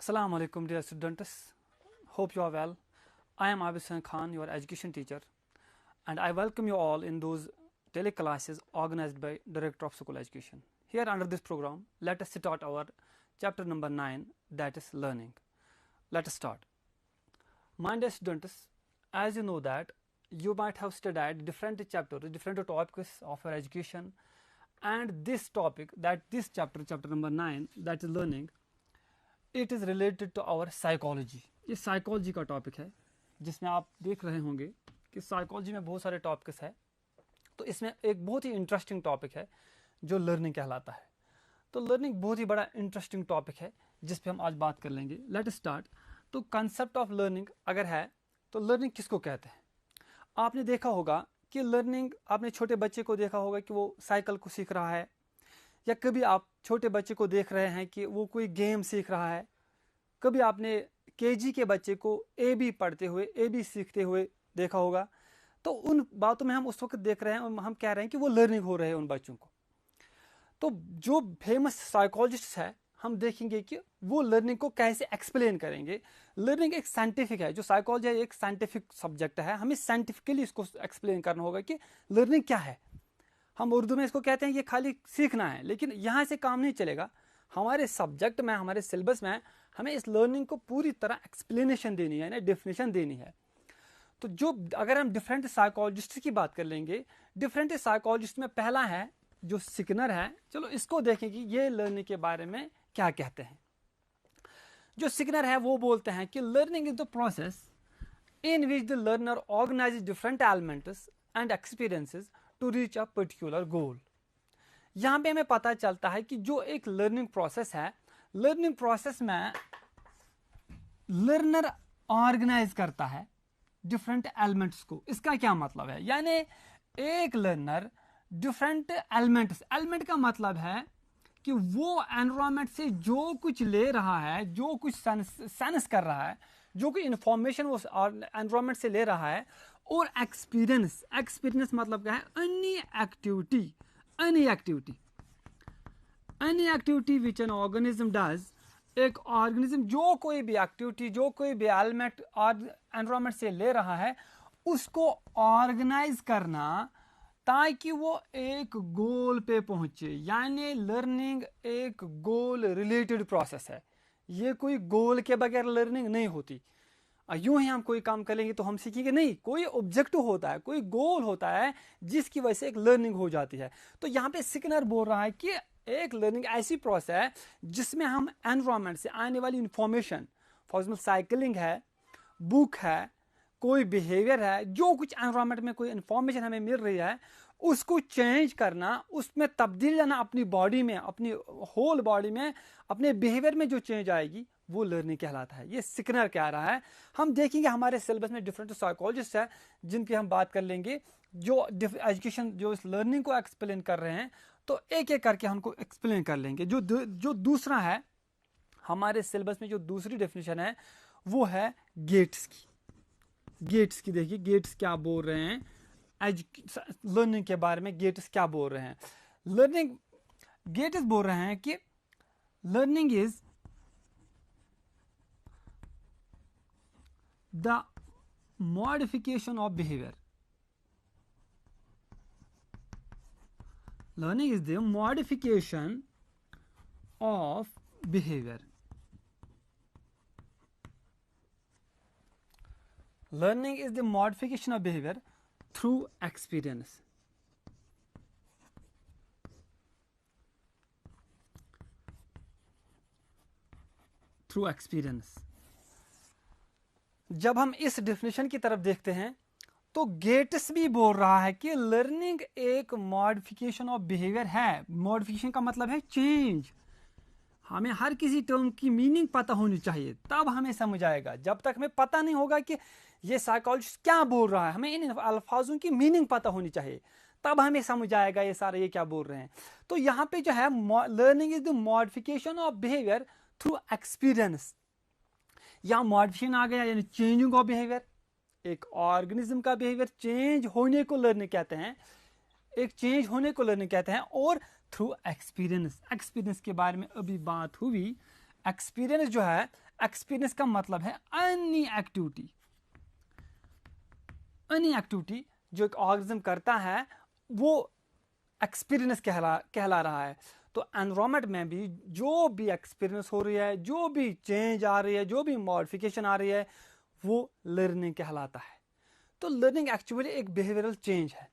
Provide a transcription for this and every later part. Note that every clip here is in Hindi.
Assalamu alaikum dear students, hope you are well. I am Abid Hussain Khan, your education teacher, and I welcome you all in those daily classes organized by Director of School Education. Here under this program, let us start our chapter number 9, that is learning. Let us start. My dear students, as you know that you might have studied different chapters, different topics of your education, and this topic, this chapter number 9, that is learning, it is related to our psychology. ये साइकोलॉजी का टॉपिक है जिसमें आप देख रहे होंगे कि साइकोलॉजी में बहुत सारे टॉपिक्स है. तो इसमें एक बहुत ही इंटरेस्टिंग टॉपिक है जो लर्निंग कहलाता है. तो लर्निंग बहुत ही बड़ा इंटरेस्टिंग टॉपिक है जिस पे हम आज बात कर लेंगे. Let start. तो कंसेप्ट ऑफ लर्निंग अगर है तो लर्निंग किसको कहते हैं? आपने देखा होगा कि लर्निंग, आपने छोटे बच्चे को देखा होगा कि वो साइकिल को सीख रहा है, या कभी आप छोटे बच्चे को देख रहे हैं कि वो कोई गेम सीख रहा है. कभी आपने केजी के बच्चे को ए बी पढ़ते हुए, ए बी सीखते हुए देखा होगा. तो उन बातों में हम उस वक्त देख रहे हैं और हम कह रहे हैं कि वो लर्निंग हो रहे हैं उन बच्चों को. तो जो फेमस साइकोलॉजिस्ट है, हम देखेंगे कि वो लर्निंग को कैसे एक्सप्लेन करेंगे. लर्निंग एक साइंटिफिक है, जो साइकोलॉजी है एक साइंटिफिक सब्जेक्ट है. हमें साइंटिफिकली इसको एक्सप्लेन करना होगा कि लर्निंग क्या है. हम उर्दू में इसको कहते हैं ये खाली सीखना है, लेकिन यहाँ से काम नहीं चलेगा. हमारे सब्जेक्ट में, हमारे सिलेबस में हमें इस लर्निंग को पूरी तरह एक्सप्लेनेशन देनी है, डेफिनेशन देनी है. तो जो अगर हम डिफरेंट साइकोलॉजिस्ट की बात कर लेंगे, डिफरेंट साइकोलॉजिस्ट में पहला है जो स्किनर है. चलो इसको देखें कि ये लर्निंग के बारे में क्या कहते हैं. जो स्किनर है वो बोलते हैं कि learning is the process in which the learner organize different elements and experiences to reach a particular goal. यहाँ पे हमें पता चलता है कि जो एक लर्निंग प्रोसेस है, लर्निंग प्रोसेस में लर्नर ऑर्गेनाइज करता है डिफरेंट एलिमेंट्स को. इसका क्या मतलब है? यानी एक लर्नर डिफरेंट एलिमेंट्स, एलिमेंट का मतलब है कि वो एनवायरनमेंट से जो कुछ ले रहा है, जो कुछ सेंस कर रहा है, जो कोई इंफॉर्मेशन वो एनवायरनमेंट से ले रहा है, और एक्सपीरियंस, एक्सपीरियंस मतलब क्या है? Any activity which an organism does. एक ऑर्गेनिज्म जो कोई भी एक्टिविटी, जो कोई भी एलिमेंट एनवायरनमेंट से ले रहा है, उसको ऑर्गेनाइज करना ताकि वो एक गोल पे पहुंचे. यानी लर्निंग एक गोल रिलेटेड प्रोसेस है. ये कोई गोल के बगैर लर्निंग नहीं होती. यूं ही हम कोई काम करेंगे तो हम सीखेंगे नहीं. कोई ऑब्जेक्टिव होता है, कोई गोल होता है जिसकी वजह से एक लर्निंग हो जाती है. तो यहाँ पे स्किनर बोल रहा है कि एक लर्निंग ऐसी प्रोसेस है जिसमें हम एनवायरनमेंट से आने वाली इंफॉर्मेशन, फॉर एग्जाम्पल साइकिलिंग है, बुक है, कोई बिहेवियर है, जो कुछ एनवायरनमेंट में कोई इंफॉर्मेशन हमें मिल रही है, उसको चेंज करना, उसमें तब्दील लाना अपनी बॉडी में, अपनी होल बॉडी में, अपने बिहेवियर में जो चेंज आएगी, वो लर्निंग कहलाता है. ये स्किनर कह रहा है. हम देखेंगे हमारे सिलेबस में डिफरेंट साइकोलॉजिस्ट है जिनकी हम बात कर लेंगे, जो एजुकेशन, जो इस लर्निंग को एक्सप्लेन कर रहे हैं. तो एक एक करके हमको एक्सप्लेन कर लेंगे. जो दूसरा है हमारे सिलेबस में, जो दूसरी डेफिनेशन है वो है गेट्स की. गेट्स की देखिए, गेट्स क्या बोल रहे हैं लर्निंग के बारे में. गेट्स क्या बोल रहे हैं? लर्निंग, गेट्स बोल रहे हैं कि learning is the modification of behaviour. Learning is the modification of behavior. Learning is the modification of behavior through experience. Through experience. जब हम इस डेफिनेशन की तरफ देखते हैं तो गेट्स भी बोल रहा है कि लर्निंग एक मॉडिफिकेशन ऑफ बिहेवियर है. मॉडिफिकेशन का मतलब है चेंज. हमें हर किसी टर्म की मीनिंग पता होनी चाहिए, तब हमें समझ आएगा. जब तक हमें पता नहीं होगा कि ये साइकोलॉजिस्ट क्या बोल रहा है, हमें इन अल्फाजों की मीनिंग पता होनी चाहिए, तब हमें समझ आएगा ये सारे ये क्या बोल रहे हैं. तो यहाँ पे जो है learning is the modification of behaviour through experience. यहाँ मॉडिफिकेशन आ गया, यानी चेंजिंग ऑफ बिहेवियर. एक ऑर्गेनिज्म का बिहेवियर चेंज होने को लर्निंग कहते हैं, एक चेंज होने को लर्निंग कहते हैं. और थ्रू एक्सपीरियंस, एक्सपीरियंस के बारे में अभी बात हुई. एक्सपीरियंस जो है, एक्सपीरियंस का मतलब है एनी एक्टिविटी जो एक ऑर्गेनिज्म करता है वो एक्सपीरियंस कहला रहा है। तो एनवायरनमेंट में भी जो भी एक्सपीरियंस हो रही है, जो भी चेंज आ रही है, जो भी मॉडिफिकेशन आ रही है, वो लर्निंग कहलाता है। तो लर्निंग एक्चुअली एक बिहेवियरल चेंज है।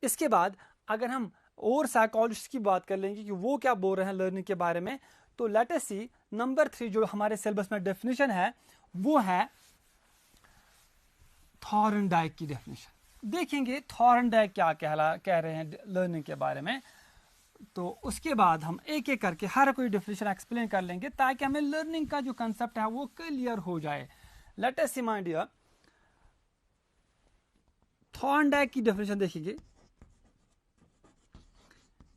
इसके बाद अगर हम और साइकोलॉजिस्ट की बात कर लेंगे कि वो क्या बोल रहे हैं लर्निंग के बारे में, तो लेट अस सी नंबर 3 जो हमारे सिलेबस में डेफिनेशन है वो है थॉर्नडाइक की डेफिनेशन। देखेंगे थॉर्नडाइक क्या कह रहे हैं लर्निंग के बारे में। तो उसके बाद हम एक एक करके हर कोई डेफिनेशन एक्सप्लेन कर लेंगे ताकि हमें लर्निंग का जो कंसेप्ट है वो क्लियर हो जाए। Let us see my dear, Thorndike की डेफिनेशन देखेंगे।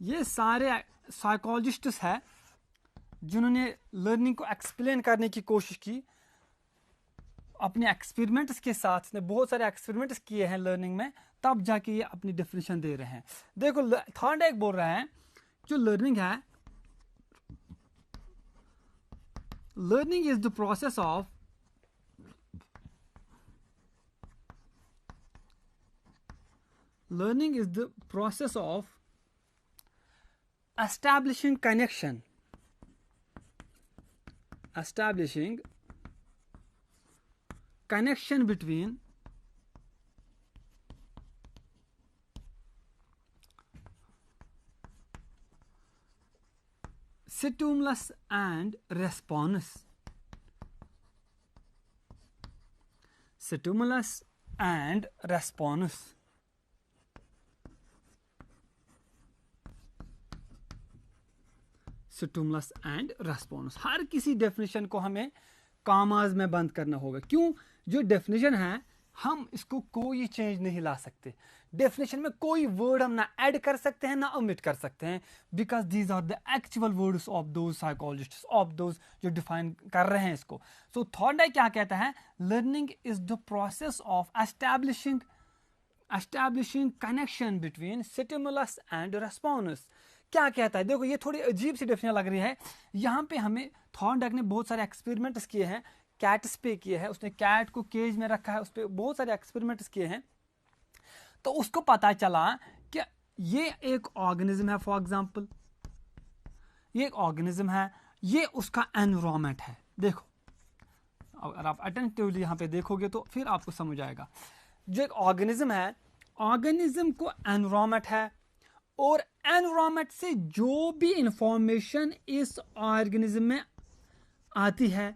ये सारे साइकोलॉजिस्ट्स हैं जिन्होंने लर्निंग को एक्सप्लेन करने की कोशिश की अपने एक्सपेरिमेंट्स के साथ। ने बहुत सारे एक्सपेरिमेंट्स किए हैं लर्निंग में, तब जाके ये अपनी डेफिनेशन दे रहे हैं। देखो थॉर्नडाइक बोल रहे हैं जो लर्निंग है, learning is the process of establishing connection between stimulus and response. Stimulus and response. Stimulus and response. हर किसी डेफिनेशन को हमें कामाज में बंद करना होगा। क्यों? जो डेफिनेशन है हम इसको कोई चेंज नहीं ला सकते। डेफिनेशन में कोई वर्ड हम ना ऐड कर सकते हैं ना ओमिट कर सकते हैं, because these are the actual words of those psychologists, of those जो डिफाइन कर रहे हैं इसको। सो थॉर्नडाइक क्या कहता है? Learning is the process of establishing connection between stimulus and response. क्या कहता है? देखो ये थोड़ी अजीब सी डेफिनेशन लग रही है। यहाँ पे हमें थॉर्नडाइक ने बहुत सारे एक्सपेरिमेंट्स किए हैं, कैट्स पे किए हैं। उसने कैट को केज में रखा है, उस पर बहुत सारे एक्सपेरिमेंट्स किए हैं। तो उसको पता चला कि ये एक ऑर्गेनिज्म है। फॉर एग्जांपल ये एक ऑर्गेनिज्म है, ये उसका एनवायरनमेंट है। देखो अगर आप अटेंटिवली यहाँ पे देखोगे तो फिर आपको समझ आएगा। जो एक ऑर्गेनिज्म है, ऑर्गेनिज्म को एनवायरनमेंट है, और एनवायरनमेंट से जो भी इंफॉर्मेशन इस ऑर्गेनिज्म में आती है,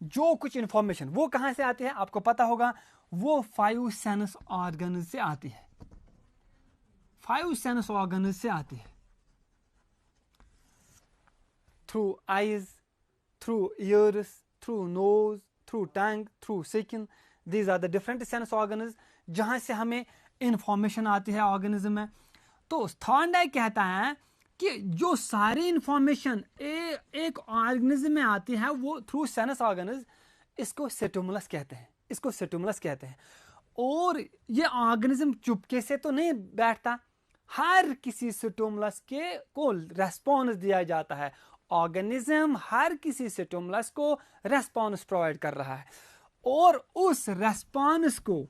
जो कुछ इंफॉर्मेशन वो कहां से आती है आपको पता होगा, वो 5 सेंस ऑर्गन से आती है। 5 सेंस ऑर्गन से आती है। Through eyes, through ears, through nose, through tongue, through skin. These are the different sense organs जहां से हमें इंफॉर्मेशन आती है ऑर्गेनिज्म में। तो थॉर्नडाइक कहता है कि जो सारी इंफॉर्मेशन एक ऑर्गेनिज्म में आती है वो थ्रू सेंस ऑर्गन्स, इसको स्टिमुलस कहते हैं। और ये ऑर्गेनिज्म चुपके से तो नहीं बैठता, हर किसी स्टिमुलस के को रेस्पॉन्स दिया जाता है। ऑर्गेनिज्म हर किसी स्टिमुलस को रेस्पॉन्स प्रोवाइड कर रहा है, और उस रेस्पॉन्स को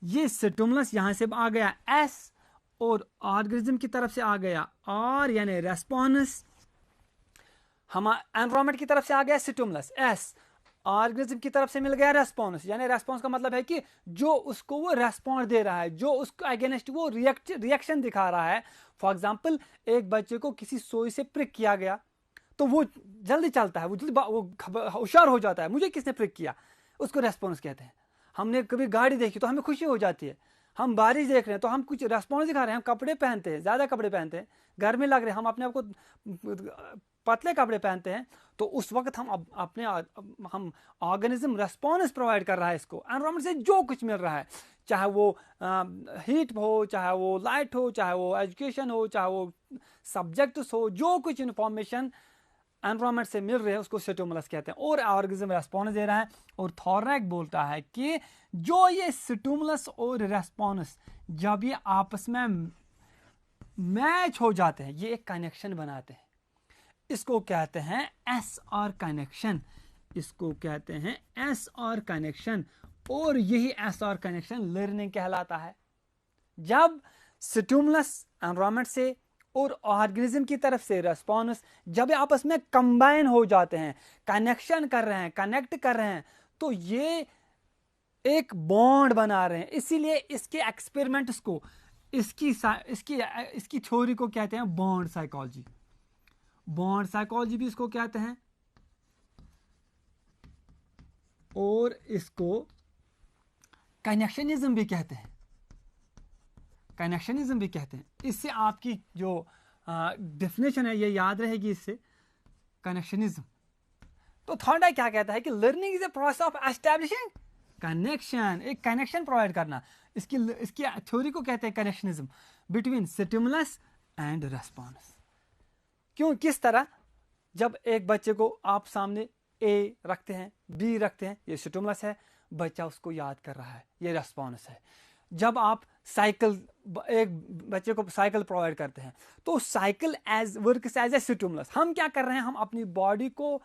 ये स्टिमुलस यहां से आ गया एस, और ऑर्गेनिज्म की तरफ से आ गया आर, यानी रेस्पॉन्स। हम एनवायरनमेंट की तरफ से आ गया स्टिमुलस एस, ऑर्गेनिज्म की तरफ से मिल गया रेस्पॉन्स। यानी रेस्पॉन्स का मतलब है कि जो उसको वो रेस्पॉन्स दे रहा है, जो उसको अगेंस्ट वो रिएक्शन दिखा रहा है। फॉर एग्जांपल एक बच्चे को किसी सुई से प्रिक किया गया तो वो जल्दी चलता है, वो जल्दी होशियार हो जाता है, मुझे किसने प्रिक किया, उसको रेस्पॉन्स कहते हैं। हमने कभी गाड़ी देखी तो हमें खुशी हो जाती है, हम बारिश देख रहे हैं तो हम कुछ रेस्पॉन्स दिखा रहे हैं, हम कपड़े पहनते हैं, ज़्यादा कपड़े पहनते हैं, गर्मी लग रही है, हम अपने आप को पतले कपड़े पहनते हैं, तो उस वक्त हम ऑर्गेनिज्म रेस्पॉन्स प्रोवाइड कर रहा है इसको। एनवायरनमेंट से जो कुछ मिल रहा है, चाहे वो हीट हो, चाहे वो लाइट हो, चाहे वो एजुकेशन हो, चाहे वो सब्जेक्ट्स हो, जो कुछ इंफॉर्मेशन एनवायरनमेंट से मिल रहे हैं उसको स्टिमुलस कहते हैं, और ऑर्गेनिज्म रेस्पॉन्स दे रहा है। और थॉर्नडाइक बोलता है कि जो ये स्टिमुलस और रेस्पॉन्स जब ये आपस में मैच हो जाते हैं, ये एक कनेक्शन बनाते हैं, इसको कहते हैं एस आर कनेक्शन। इसको कहते हैं एस आर कनेक्शन, और यही एस आर कनेक्शन लर्निंग कहलाता है। जब स्टिमुलस एनवायरनमेंट से और ऑर्गेनिज्म की तरफ से रेस्पॉन्स जब आपस में कंबाइन हो जाते हैं, कनेक्शन कर रहे हैं, कनेक्ट कर रहे हैं, तो ये एक बॉन्ड बना रहे हैं। इसीलिए इसके एक्सपेरिमेंट्स को, इसकी थ्योरी को कहते हैं बॉन्ड साइकोलॉजी। बॉन्ड साइकोलॉजी भी इसको कहते हैं, और इसको कनेक्शनिज्म भी कहते हैं। कनेक्शनिज्म भी कहते हैं। इससे आपकी जो डेफिनेशन है ये याद रहेगी इससे, कनेक्शनिज्म। तो थर्ड क्या कहता है कि learning is a process of establishing connection, एक कनेक्शन प्रोवाइड करना। इसकी थ्योरी को कहते हैं connectionism between stimulus and response. क्यों, किस तरह? जब एक बच्चे को आप सामने ए रखते हैं, बी रखते हैं, ये स्टिमुलस है, बच्चा उसको याद कर रहा है, ये रेस्पॉन्स है। जब आप एक बच्चे को साइकिल प्रोवाइड करते हैं, तो cycle works as a stimulus. हम क्या कर रहे हैं, हम अपनी बॉडी को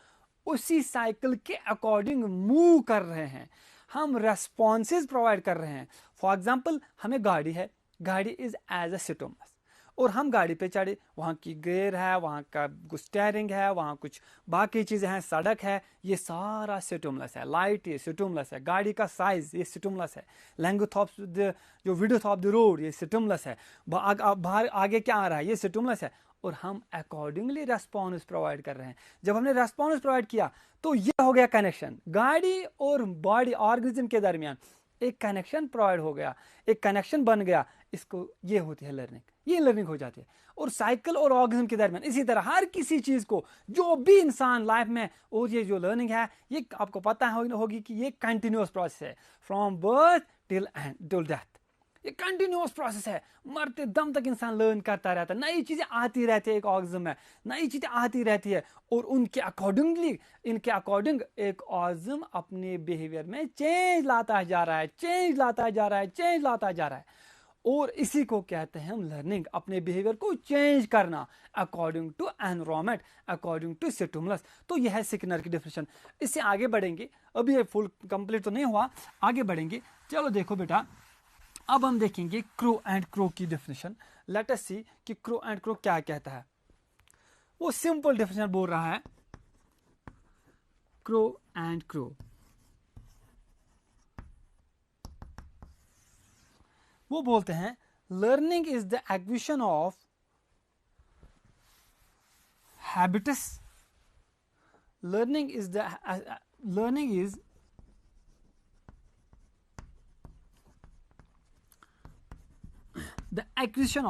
उसी साइकिल के अकॉर्डिंग मूव कर रहे हैं, हम रेस्पॉन्सेज प्रोवाइड कर रहे हैं। फॉर एग्जाम्पल, हमें गाड़ी है, गाड़ी इज एज ए स्टिमुलस, और हम गाड़ी पे चढ़े, वहाँ की गियर है, वहाँ का कुछ स्टीयरिंग है, वहाँ कुछ बाकी चीज़ें हैं, सड़क है, ये सारा स्टिमुलस है। लाइट ये स्टिमुलस है, गाड़ी का साइज ये स्टिमुलस है, लेंथ ऑफ द जो विड्थ ऑफ द रोड ये स्टिमुलस है, बाहर आगे क्या आ रहा है ये स्टिमुलस है, और हम अकॉर्डिंगली रेस्पॉन्स प्रोवाइड कर रहे हैं। जब हमने रेस्पॉन्स प्रोवाइड किया तो ये हो गया कनेक्शन। गाड़ी और बॉडी ऑर्गेनिज्म के दरमियान एक कनेक्शन प्रोवाइड हो गया, एक कनेक्शन बन गया, इसको ये होती है लर्निंग, ये लर्निंग हो जाती है। और साइकिल और ऑर्गेनिज्म के दरमियान इसी तरह हर किसी चीज़ को, जो भी इंसान लाइफ में, और ये जो लर्निंग है ये आपको पता होगी कि ये कंटिन्यूअस प्रोसेस है, फ्रॉम बर्थ टिल डेथ। ये कंटिन्यूअस प्रोसेस है, मरते दम तक इंसान लर्न करता रहता है, नई चीज़ें आती रहती है, एक ऑर्गेनिज्म में नई चीज़ें आती रहती है, और उनके अकॉर्डिंगली, इनके अकॉर्डिंग एक ऑर्गेनिज्म अपने बिहेवियर में चेंज लाता जा रहा है, चेंज लाता जा रहा है, चेंज लाता जा रहा है। और इसी को कहते हैं हम लर्निंग, अपने बिहेवियर को चेंज करना according to environment, according to stimulus. तो यह है स्किनर की डेफिनेशन। इससे आगे बढ़ेंगे, अभी ये फुल कंप्लीट तो नहीं हुआ, आगे बढ़ेंगे। चलो देखो बेटा, अब हम देखेंगे क्रो एंड क्रो की डेफिनेशन। लेट अस सी कि क्रो एंड क्रो क्या कहता है। वो सिंपल डेफिनेशन बोल रहा है, क्रो एंड क्रो। वो बोलते हैं learning is the acquisition of habits, learning is the acquisition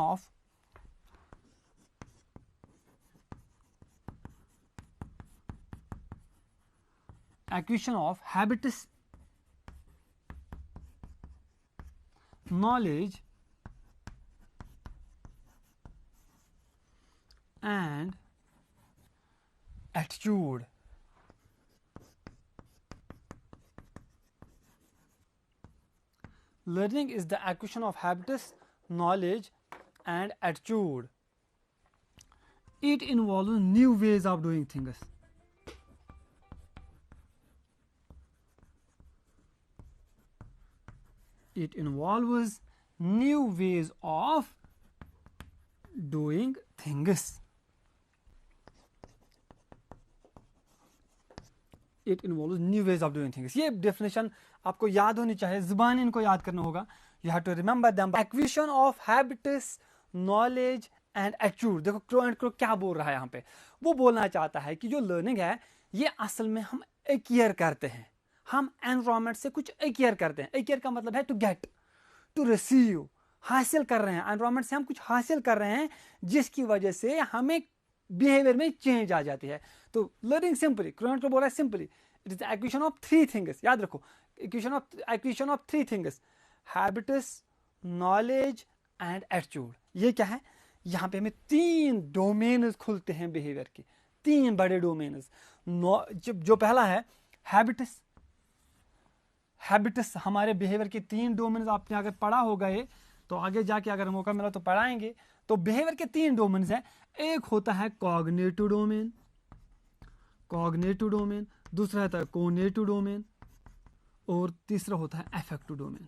of habits, knowledge and attitude. Learning is the acquisition of habits, knowledge and attitude. It involves new ways of doing things. It involves new ways of doing things. It involves new ways of doing things. ये definition आपको याद होनी चाहिए, जुबान इनको याद करना होगा. You have to remember them. Acquisition of habits, knowledge and attitude. देखो क्रो एंड क्रो क्या बोल रहा है यहाँ पे. वो बोलना चाहता है कि जो लर्निंग है ये असल में हम एक्वायर करते हैं, हम एनवायरनमेंट से कुछ एक्वायर करते हैं. एक्वायर का मतलब है टू गेट, टू रिसीव, हासिल कर रहे हैं. एनवायरनमेंट से हम कुछ हासिल कर रहे हैं जिसकी वजह से हमें बिहेवियर में चेंज आ जाती है. तो learning simply, crow and crow बोल रहा है simply, it is the acquisition of three things. याद रखो, acquisition of three things, habits, knowledge and attitude. ये क्या है? यहाँ पे हमें तीन डोमेन्स खुलते हैं बिहेवियर के, तीन बड़े डोमेन्स. जो पहला है हैबिट्स. हैबिट्स हमारे बिहेवियर के तीन डोमेन्स आपने अगर पढ़ा होगा ये, तो आगे जाके अगर मौका मिला तो पढ़ाएंगे. तो बिहेवियर के तीन डोमेन्स हैं. एक होता है कॉग्निटिव डोमेन, कॉग्निटिव डोमेन. दूसरा होता है कोग्निटिव डोमेन और तीसरा होता है अफेक्टिव डोमेन।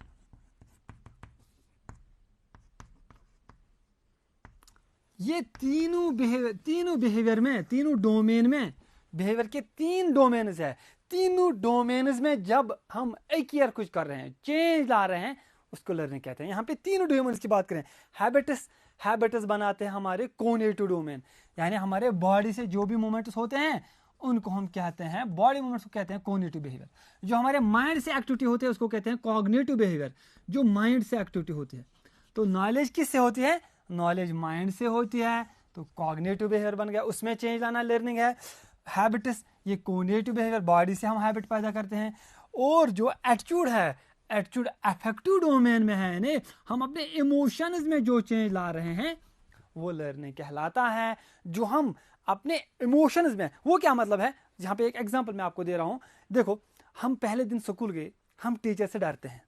ये तीनों बिहेवियर में, तीनों डोमेन में, बिहेवियर के 3 डोमेन्स है। तीनों डोमेन्स में जब हम एक ईयर कुछ कर रहे हैं, चेंज ला रहे हैं, उसको लर्निंग कहते हैं। यहाँ पे तीनों डोमेन्स की बात करें, हैबिट्स बनाते हैं हमारे कोग्निटिव डोमेन, यानी हमारे बॉडी से जो भी मूवमेंट्स होते हैं उनको हम कहते हैं, बॉडी मूवमेंट्स को कहते हैं कोग्निटिव बिहेवियर। जो हमारे माइंड से एक्टिविटी होती है उसको कहते हैं कॉग्निटिव बिहेवियर, जो माइंड से एक्टिविटी होती है। तो नॉलेज किससे होती है? नॉलेज माइंड से होती है, तो कॉग्निटिव बिहेवियर बन गया, उसमें चेंज लाना लर्निंग है। हैबिट्स, ये कोग्निटिव बिहेवियर, बॉडी से हम हैबिट पैदा करते हैं। और जो एटीट्यूड है, एटीट्यूड अफेक्टिव डोमेन में है, यानी हम अपने इमोशंस में जो चेंज ला रहे हैं वो लर्निंग कहलाता है। जो हम अपने इमोशंस में, वो क्या मतलब है? यहाँ पे एक एग्जांपल मैं आपको दे रहा हूँ। देखो, हम पहले दिन स्कूल गए, हम टीचर से डरते हैं।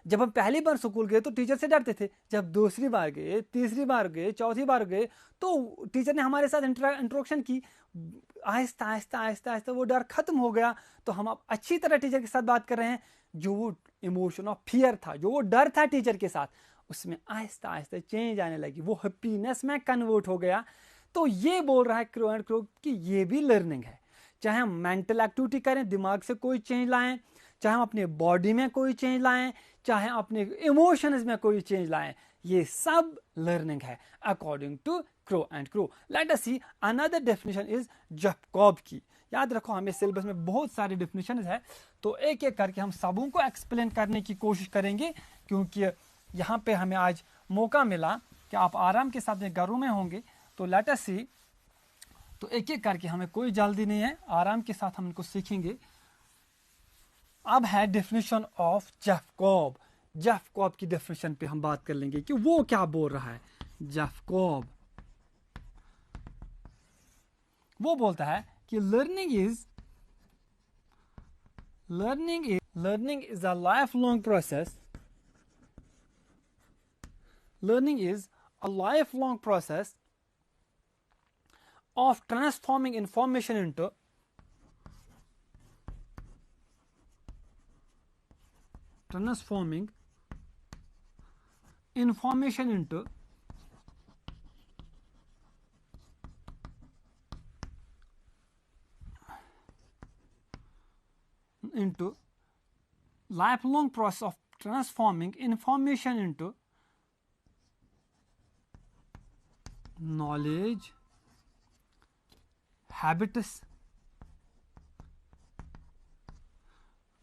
जब हम पहली बार स्कूल गए तो टीचर से डरते थे। जब दूसरी बार गए, तीसरी बार गए, चौथी बार गए, तो टीचर ने हमारे साथ इंट्रोडक्शन की, आहिस्ता आहिस्ता आहिस्ता आहिस्ता वो डर खत्म हो गया। तो हम अब अच्छी तरह टीचर के साथ बात कर रहे हैं। जो वो इमोशन ऑफ फियर था, जो वो डर था टीचर के साथ, उसमें आहिस्ता आहिस्ता चेंज आने लगी, वो हैप्पीनेस में कन्वर्ट हो गया। तो ये बोल रहा है क्रो एंड क्रो कि ये भी लर्निंग है। चाहे हम मेंटल एक्टिविटी करें, दिमाग से कोई चेंज लाएं, चाहे हम अपने बॉडी में कोई चेंज लाएं, चाहे अपने इमोशंस में कोई चेंज लाएं, ये सब लर्निंग है according to crow and crow. Let us see another definition is Jacob की। याद रखो, हमें सिलेबस में बहुत सारी डेफिनेशन है, तो एक एक करके हम सबों को एक्सप्लेन करने की कोशिश करेंगे, क्योंकि यहाँ पे हमें आज मौका मिला कि आप आराम के साथ अपने घरों में होंगे। तो लेट अस सी, तो एक एक करके, हमें कोई जल्दी नहीं है, आराम के साथ हम इनको सीखेंगे। अब है डेफिनेशन ऑफ जैकब। जैकब की डेफिनेशन पे हम बात कर लेंगे कि वो क्या बोल रहा है। जैकब वो बोलता है कि learning is a life long process. Learning is a life long process of transforming information into lifelong process of transforming information into knowledge, habits,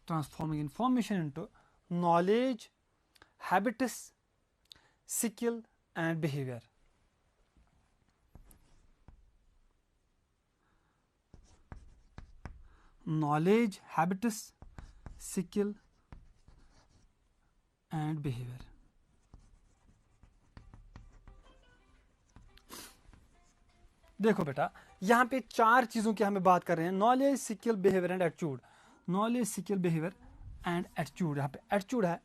transforming information into knowledge, habits, skill and behavior. Knowledge, habits, skill and behavior. देखो बेटा, यहाँ पे 4 चीजों की हमें बात कर रहे हैं, knowledge, skill, behaviour and attitude. Knowledge, skill, behaviour and attitude. यहाँ पे एटीट्यूड है,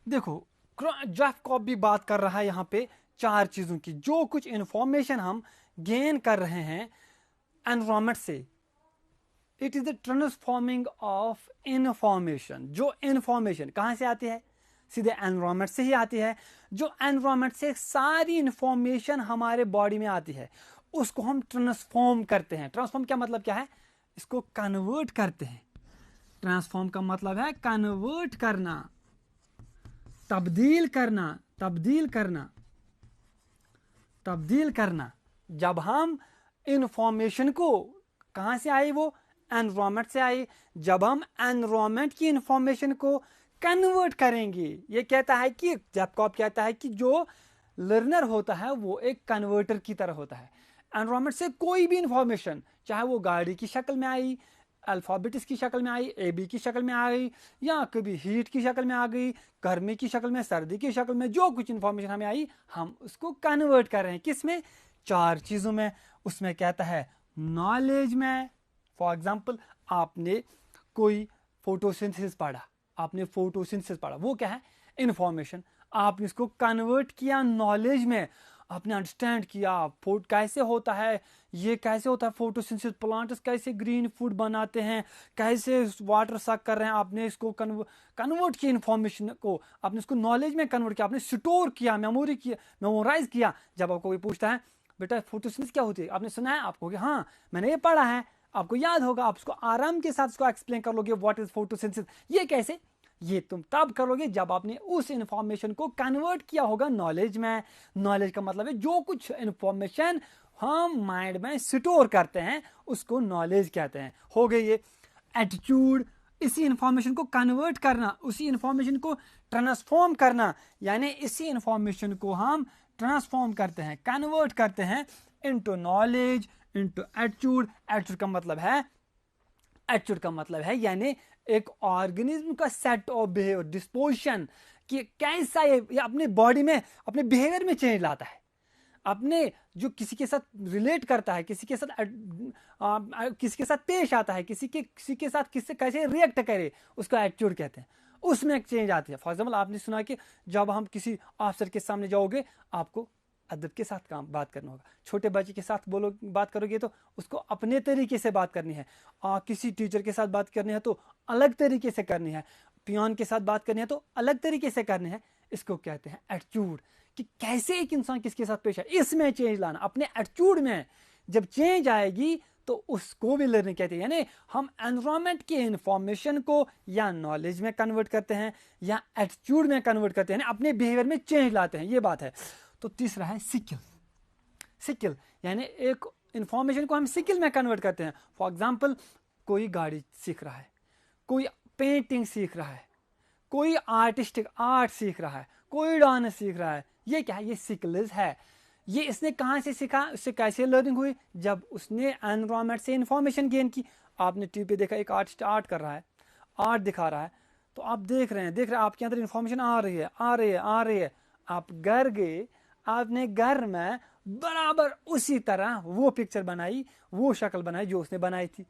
देखो जैकब भी बात कर रहा है यहाँ पे 4 चीजों की। जो कुछ इंफॉर्मेशन हम गेन कर रहे हैं एनवायरमेंट से, it is the transforming of information. जो इंफॉर्मेशन कहाँ से आती है? सीधे एनवायरमेंट से ही आती है। जो एनवायरमेंट से सारी इंफॉर्मेशन हमारे बॉडी में आती है, उसको हम ट्रांसफॉर्म करते हैं। ट्रांसफॉर्म क्या मतलब क्या है? इसको कन्वर्ट करते हैं। ट्रांसफॉर्म का मतलब है कन्वर्ट करना, तब्दील करना, तब्दील करना, तब्दील करना। जब हम इंफॉर्मेशन को, कहाँ से आई वो? एनवायरमेंट से आई। जब हम एनवायरमेंट की इंफॉर्मेशन को कन्वर्ट करेंगे, ये कहता है कि जैकब कहता है कि जो लर्नर होता है वो एक कन्वर्टर की तरह होता है। एनवायरमेंट से कोई भी इंफॉर्मेशन, चाहे वो गाड़ी की शक्ल में आई, अल्फाबेट्स की शक्ल में आई, AB की शक्ल में आ गई, या कभी हीट की शक्ल में आ गई, गर्मी की शक्ल में, सर्दी की शक्ल में, जो कुछ इंफॉर्मेशन हमें आई, हम उसको कन्वर्ट कर रहे हैं। किस में? 4 चीजों में। उसमें कहता है नॉलेज में। फॉर एग्जाम्पल, आपने कोई फोटोसिंथेसिस पढ़ा, आपने फोटोसिंथेसिस पढ़ा, वो क्या है? इंफॉर्मेशन। आपने इसको कन्वर्ट किया नॉलेज में, आपने अंडरस्टैंड किया फूड कैसे होता है, ये कैसे होता है फोटोसिंथेसिस, प्लांट्स कैसे ग्रीन फूड बनाते हैं, कैसे वाटर सक कर रहे हैं, आपने इसको कन्वर्ट किया इन्फॉर्मेशन को, आपने इसको नॉलेज में कन्वर्ट किया, आपने स्टोर किया, मेमोराइज किया। जब आपको कोई पूछता है बेटा फोटोसिंथेसिस क्या होती है, आपने सुना है, आपको कि हाँ मैंने ये पढ़ा है, आपको याद होगा, आप उसको आराम के साथ उसको एक्सप्लेन कर लोगे व्हाट इज फोटोसिंथेसिस, ये कैसे, ये तुम तब करोगे जब आपने उस इंफॉर्मेशन को कन्वर्ट किया होगा नॉलेज में। नॉलेज का मतलब है जो कुछ इंफॉर्मेशन हम माइंड में स्टोर करते हैं उसको नॉलेज कहते हैं। हो गई ये एटीट्यूड, इसी इंफॉर्मेशन को कन्वर्ट करना, उसी इंफॉर्मेशन को ट्रांसफॉर्म करना, यानी इसी इंफॉर्मेशन को हम ट्रांसफॉर्म करते हैं, कन्वर्ट करते हैं into knowledge, into attitude. Attitude का मतलब है यानी एक ऑर्गेनिज्म का सेट ऑफ बिहेवियर, डिस्पोजिशन, कि कैसा ये अपने बॉडी में, अपने बिहेवियर में चेंज लाता है, अपने जो किसी के साथ रिलेट करता है, किसी के साथ पेश आता है, किसी के साथ किससे कैसे रिएक्ट करे, उसका एटीट्यूड कहते हैं। उसमें एक चेंज आती है। फॉर एग्जाम्पल आपने सुना कि जब हम किसी ऑफिसर के सामने जाओगे आपको अदब के साथ बात करना होगा, छोटे बच्चे के साथ बात करोगे तो उसको अपने तरीके से बात करनी है, किसी टीचर के साथ बात करनी है तो अलग तरीके से करनी है, पियोन के साथ बात करनी है तो अलग तरीके से करनी है। इसको कहते हैं एटीट्यूड, कि कैसे एक इंसान किसके साथ पेश है, इसमें चेंज लाना, अपने एटीट्यूड में जब चेंज आएगी तो उसको भी लर्निंग कहते हैं। यानी हम एनवायरनमेंट के इंफॉर्मेशन को या नॉलेज में कन्वर्ट करते हैं या एटीट्यूड में कन्वर्ट करते हैं, अपने बिहेवियर में चेंज लाते हैं, ये बात है। तो तीसरा है स्किल, यानी एक इंफॉर्मेशन को हम स्किल में कन्वर्ट करते हैं। फॉर एग्जांपल कोई गाड़ी सीख रहा है, कोई पेंटिंग सीख रहा है, कोई आर्टिस्टिक आर्ट सीख रहा है, कोई डांस सीख रहा है, ये क्या है, ये स्किल्स है। ये इसने कहाँ से सीखा, उससे कैसे लर्निंग हुई, जब उसने एनवायरनमेंट से इंफॉर्मेशन गेन की। आपने टीवी पे देखा एक आर्टिस्ट आर्ट कर रहा है, आर्ट दिखा रहा है, तो आप देख रहे हैं आपके अंदर इंफॉर्मेशन आ रही है, आप घर गए, आपने घर में बराबर उसी तरह वो पिक्चर बनाई, वो शक्ल बनाई जो उसने बनाई थी।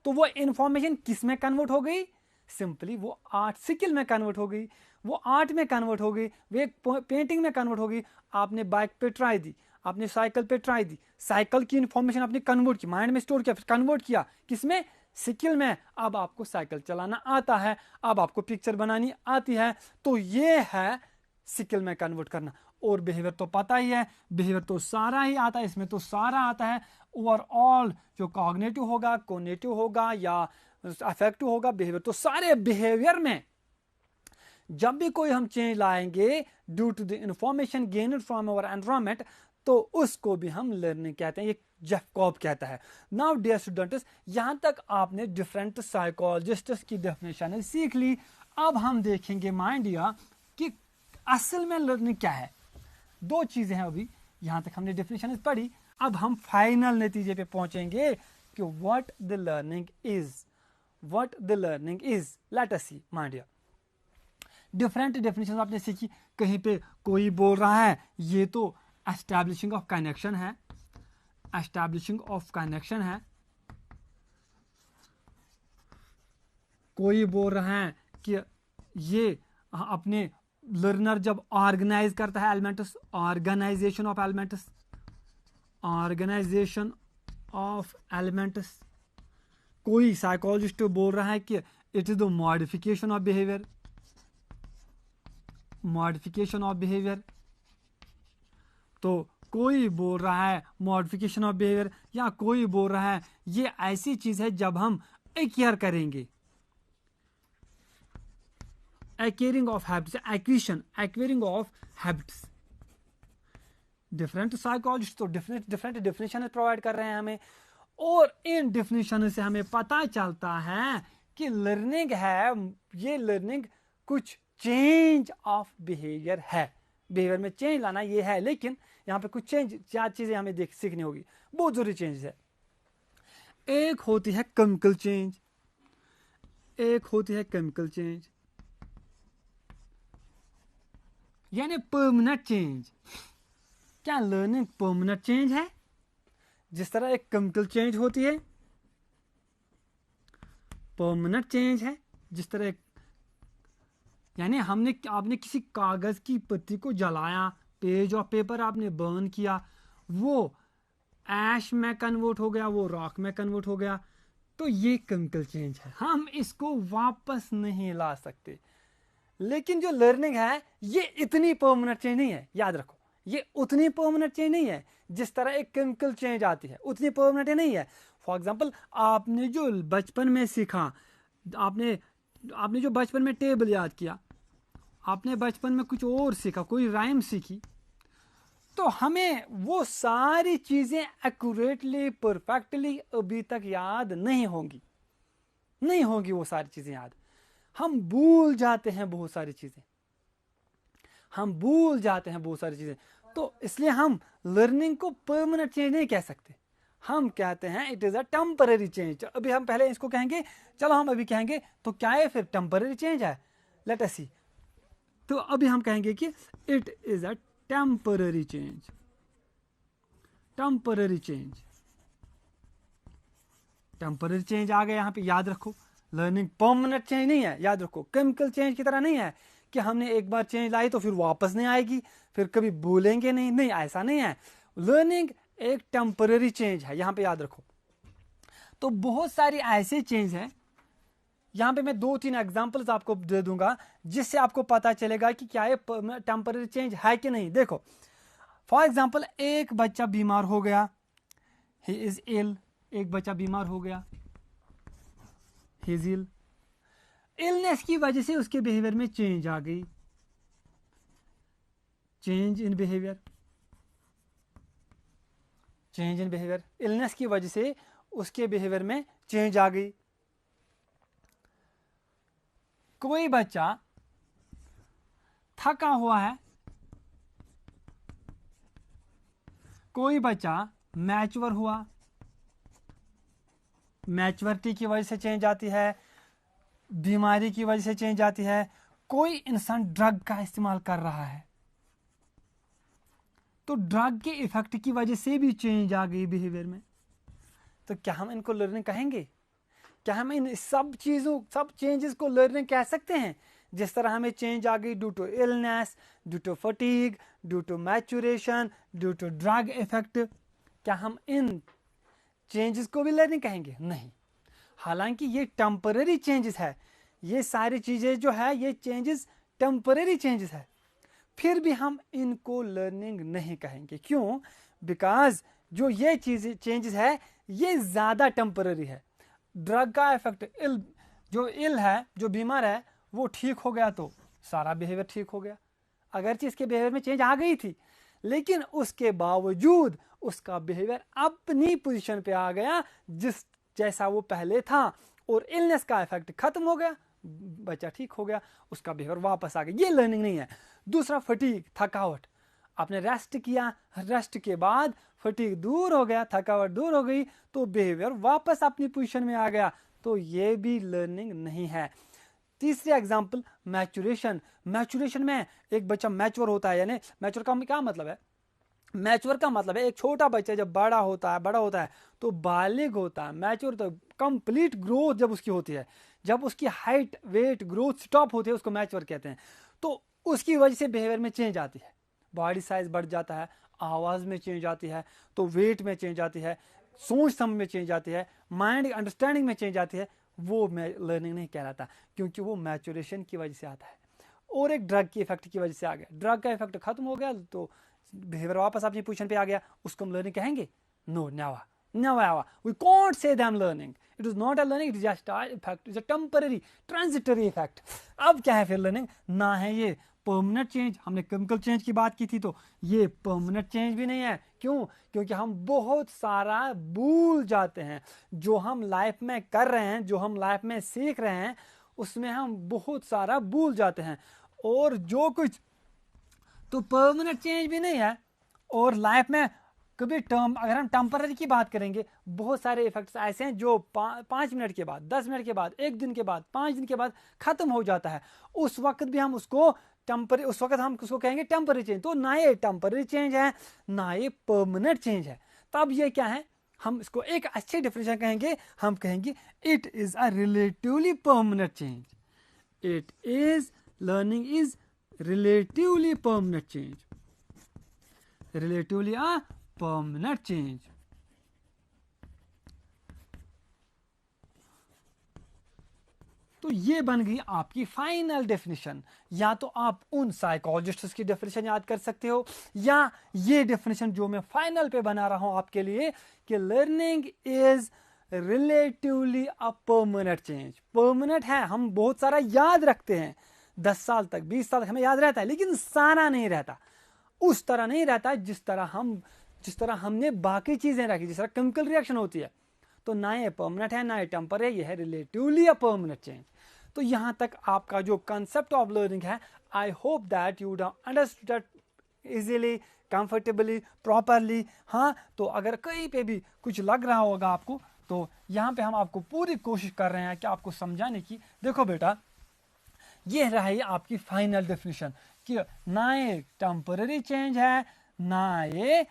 तो वो इंफॉर्मेशन किस में कन्वर्ट हो गई, सिंपली वो आर्ट स्किल में कन्वर्ट हो गई, वो आर्ट में कन्वर्ट हो गई, वो एक पेंटिंग में कन्वर्ट हो गई। आपने बाइक पे ट्राई दी, आपने साइकिल पे ट्राई दी, साइकिल की इंफॉर्मेशन आपने कन्वर्ट की, माइंड में स्टोर किया, फिर कन्वर्ट किया किसमें, स्किल में। अब आपको साइकिल चलाना आता है, अब आपको पिक्चर बनानी आती है, तो ये है स्किल में कन्वर्ट करना। और बिहेवियर तो पता ही है, बिहेवियर तो सारा ही आता है, इसमें तो सारा आता है। ओवरऑल जो कॉग्निटिव होगा, कोग्निटिव होगा या अफेक्टिव होगा, बिहेवियर तो सारे बिहेवियर में जब भी कोई हम चेंज लाएंगे due to the information gained from our environment, तो उसको भी हम लर्निंग कहते हैं, ये जेफ कॉब कहता है। नाउ डियर स्टूडेंट्स, यहां तक आपने डिफरेंट साइकोलॉजिस्ट्स की डेफिनेशन सीख ली। अब हम देखेंगे माइंड डियर कि असल में लर्निंग क्या है। दो चीजें हैं, अभी यहां तक हमने डेफिनेशन पढ़ी, अब हम फाइनल नतीजे पे पहुंचेंगे कि what the learning is. Let us see my dear, different definition आपने सीखी। कहीं पे कोई बोल रहा है ये तो एस्टैब्लिशिंग ऑफ कनेक्शन है, कोई बोल रहा है कि ये अपने लर्नर जब ऑर्गेनाइज करता है एलिमेंट्स, ऑर्गेनाइजेशन ऑफ एलिमेंट्स। कोई साइकोलॉजिस्ट बोल रहा है कि it is the modification of behaviour, तो कोई बोल रहा है मॉडिफिकेशन ऑफ बिहेवियर, या कोई बोल रहा है ये ऐसी चीज है जब हम एक्वायर करेंगे, acquiring of habits. Different psychologist तो डिफरेंट डेफिनेशन प्रोवाइड कर रहे हैं हमें, और इन डेफिनेशन से हमें पता चलता है कि लर्निंग है, ये लर्निंग कुछ चेंज ऑफ बिहेवियर है, बिहेवियर में चेंज लाना ये है। लेकिन यहाँ पे कुछ चार चीजें हमें सीखनी होगी, बहुत जरूरी चेंज है। एक होती है केमिकल चेंज, यानी परमानेंट चेंज। क्या लर्निंग परमानेंट चेंज है? जिस तरह एक केमिकल चेंज होती है परमानेंट चेंज है, जिस तरह एक यानी आपने किसी कागज की पत्ती को जलाया, पेज ऑफ पेपर आपने बर्न किया, वो ऐश में कन्वर्ट हो गया, वो रॉक में कन्वर्ट हो गया, तो ये केमिकल चेंज है, हम इसको वापस नहीं ला सकते। लेकिन जो लर्निंग है ये इतनी परमानेंट चेंज नहीं है, याद रखो, ये उतनी परमानेंट चेंज नहीं है जिस तरह एक केमिकल चेंज आती है, उतनी परमानेंट नहीं है। फॉर एग्जांपल, आपने जो बचपन में सीखा, आपने जो बचपन में टेबल याद किया, आपने बचपन में कुछ और सीखा, कोई राइम सीखी, तो हमें वो सारी चीजें एक्यूरेटली परफेक्टली अभी तक याद नहीं होंगी, नहीं होंगी वो सारी चीजें याद, हम भूल जाते हैं बहुत सारी चीजें, हम भूल जाते हैं बहुत सारी चीजें। तो इसलिए हम लर्निंग को परमानेंट चेंज नहीं कह सकते, हम कहते हैं it is a temporary change. अभी हम पहले इसको कहेंगे, चलो हम अभी कहेंगे तो क्या है फिर, टेम्पररी चेंज है, लेट अस सी। तो अभी हम कहेंगे कि it is a temporary change, temporary change, temporary change आ गया यहाँ पे, याद रखो। लर्निंग परमानेंट चेंज नहीं है, याद रखो, केमिकल चेंज की तरह नहीं है कि हमने एक बार चेंज लाई तो फिर वापस नहीं आएगी, फिर कभी भूलेंगे नहीं, नहीं ऐसा नहीं है। लर्निंग एक टेम्पररी चेंज है, यहाँ पे याद रखो। तो बहुत सारी ऐसे चेंज हैं, यहाँ पे मैं 2-3 एग्जांपल्स आपको दे दूंगा जिससे आपको पता चलेगा कि क्या ये टेम्पररी चेंज है कि नहीं। देखो, फॉर एग्जांपल, एक बच्चा बीमार हो गया, ही इज इल, एक बच्चा बीमार हो गया, ही इज इल, इलनेस की वजह से उसके बिहेवियर में चेंज आ गई, change in behaviour, change in behaviour, illness की वजह से उसके बिहेवियर में चेंज आ गई। कोई बच्चा थका हुआ है, कोई बच्चा मैच्योर हुआ, मैच्योरिटी की वजह से चेंज आती है, बीमारी की वजह से चेंज आती है, कोई इंसान ड्रग का इस्तेमाल कर रहा है तो ड्रग के इफेक्ट की वजह से भी चेंज आ गई बिहेवियर में, तो क्या हम इनको लर्निंग कहेंगे? क्या हम इन सब चीज़ों, सब चेंजेस को लर्निंग कह सकते हैं? जिस तरह हमें चेंज आ गई due to illness, due to fatigue, due to maturation, due to drug effect, क्या हम इन चेंजेस को भी लर्निंग कहेंगे? नहीं। हालांकि ये टेम्पररी चेंजेस है, ये सारी चीज़ें जो है ये चेंजेस टेम्पररी चेंजेस है, फिर भी हम इनको लर्निंग नहीं कहेंगे। क्यों? बिकॉज जो ये चीज़ें चेंजेस है ये ज़्यादा टेम्पररी है। ड्रग का इफेक्ट, जो इल है, जो बीमार है, वो ठीक हो गया तो सारा बिहेवियर ठीक हो गया, अगरचे इसके बिहेवियर में चेंज आ गई थी, लेकिन उसके बावजूद उसका बिहेवियर अपनी पोजीशन पे आ गया जिस जैसा वो पहले था, और इलनेस का इफेक्ट खत्म हो गया, बच्चा ठीक हो गया, उसका बिहेवियर वापस आ गया। ये लर्निंग नहीं है। दूसरा, फटीग, थकावट, आपने रेस्ट किया, रेस्ट के बाद फटीग दूर हो गया, थकावट दूर हो गई, तो बिहेवियर वापस अपनी पोजीशन में आ गया, तो ये भी लर्निंग नहीं है। तीसरी एग्जांपल, मैचुरेशन। मैचुरेशन में एक बच्चा मैच्योर होता है, यानी मैच्योर का क्या मतलब है? मैच्योर का मतलब है एक छोटा बच्चा जब बड़ा होता है तो बालिग होता है, मैच्योर तो कंप्लीट ग्रोथ जब उसकी होती है, जब उसकी हाइट, वेट, ग्रोथ स्टॉप होती है, उसको मैच्योर कहते हैं। तो उसकी वजह से बिहेवियर में चेंज आती है, बॉडी साइज बढ़ जाता है, आवाज़ में चेंज आती है, तो वेट में चेंज आती है, सोच समझ में चेंज आती है, माइंड अंडरस्टैंडिंग में चेंज आती है। वो लर्निंग नहीं कहलाता, क्योंकि वो मैचुरेशन की वजह से आता है। और एक ड्रग की इफेक्ट की वजह से आ गया, ड्रग का इफेक्ट खत्म हो गया तो बिहेवियर वापस अपनी पोजीशन पे आ गया, उसको हम लर्निंग कहेंगे? No, never. We can't say them learning. It is not a learning, it is just a effect, it's a temporary, transitory effect. अब क्या है फिर लर्निंग? ना है ये परमानेंट चेंज। हमने केमिकल चेंज की बात की थी, तो ये परमानेंट चेंज भी नहीं है। क्यों? क्योंकि हम बहुत सारा भूल जाते हैं, जो हम लाइफ में कर रहे हैं, जो हम लाइफ में सीख रहे हैं, उसमें हम बहुत सारा भूल जाते हैं। और जो कुछ तो परमानेंट चेंज भी नहीं है, और लाइफ में कभी अगर हम टेम्पररी की बात करेंगे, बहुत सारे इफेक्ट्स ऐसे हैं जो 5 मिनट के बाद, 10 मिनट के बाद, 1 दिन के बाद, 5 दिन के बाद खत्म हो जाता है। उस वक्त भी हम उसको उस वक्त हम उसको कहेंगे टेम्पररी चेंज। तो ना ये टेम्पररी चेंज है, ना ये परमानेंट चेंज है। तब ये क्या है? हम इसको एक अच्छे डिफिनेशन कहेंगे, हम कहेंगे it is a relatively permanent change. It is learning is relatively permanent change. Relatively a permanent change. तो ये बन गई आपकी फाइनल डेफिनेशन. या तो आप उन साइकोलॉजिस्ट्स की डेफिनेशन याद कर सकते हो, या ये डेफिनेशन जो मैं फाइनल पे बना रहा हूं आपके लिए कि learning is relatively a permanent change. Permanent है, हम बहुत सारा याद रखते हैं, 10 साल तक 20 साल तक हमें याद रहता है, लेकिन सारा नहीं रहता, उस तरह नहीं रहता जिस तरह हमने बाकी चीजें रखी, जिस तरह केमिकल रिएक्शन होती है. तो ना ये परमानेंट है ना ये टेम्पर है, ये है रिलेटिवली अ परमानेंट चेंज. तो यहां तक आपका जो कंसेप्ट ऑफ लर्निंग है, I hope that you understood easily, comfortably, properly. हाँ, तो अगर कहीं पे भी कुछ लग रहा होगा आपको, तो यहाँ पे हम आपको पूरी कोशिश कर रहे हैं कि आपको समझाने की. देखो बेटा, ये रही आपकी फाइनल डेफिनेशन कि ना ये टेम्पररी चेंज है ना ये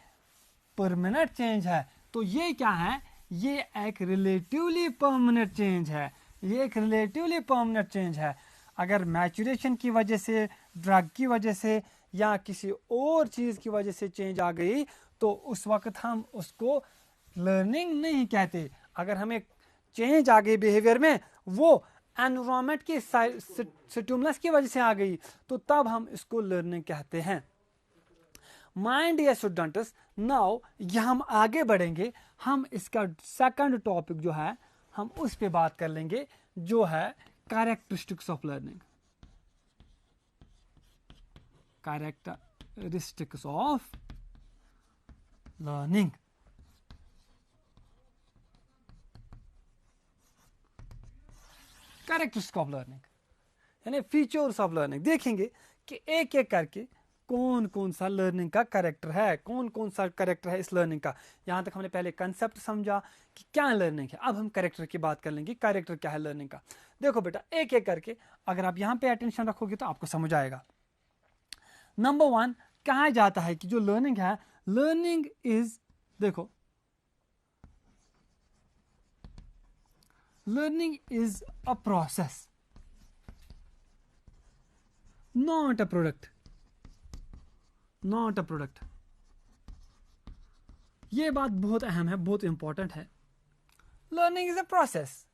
परमानेंट चेंज है. तो ये क्या है, ये एक रिलेटिवली परमानेंट चेंज है. ये एक रिलेटिवली परमानेंट चेंज है. अगर मैचुरेशन की वजह से, ड्रग की वजह से या किसी और चीज की वजह से चेंज आ गई, तो उस वक्त हम उसको लर्निंग नहीं कहते. अगर हमें चेंज आ गई बिहेवियर में, वो एनवायरमेंट की स्टिमुलस की वजह से आ गई, तो तब हम इसको लर्निंग कहते हैं. माइंड या स्टूडेंट्स, नाउ यह हम आगे बढ़ेंगे. हम इसका सेकंड टॉपिक जो है हम उस पे बात कर लेंगे, जो है characteristics of learning. Characteristics of learning. Characteristics of learning यानी फीचर्स ऑफ लर्निंग. देखेंगे कि एक एक करके कौन कौन सा लर्निंग का कैरेक्टर है, कौन कौन सा कैरेक्टर है इस लर्निंग का. यहां तक हमने पहले कंसेप्ट समझा कि क्या लर्निंग है. अब हम कैरेक्टर की बात कर लेंगे, कैरेक्टर क्या है लर्निंग का. देखो बेटा, एक एक करके अगर आप यहां पे अटेंशन रखोगे तो आपको समझ आएगा. नंबर 1 कहा जाता है कि जो लर्निंग है, लर्निंग इज, देखो, learning is a process, not a product. Not a product. ये बात बहुत अहम है, बहुत इंपॉर्टेंट है. लर्निंग इज अ प्रोसेस,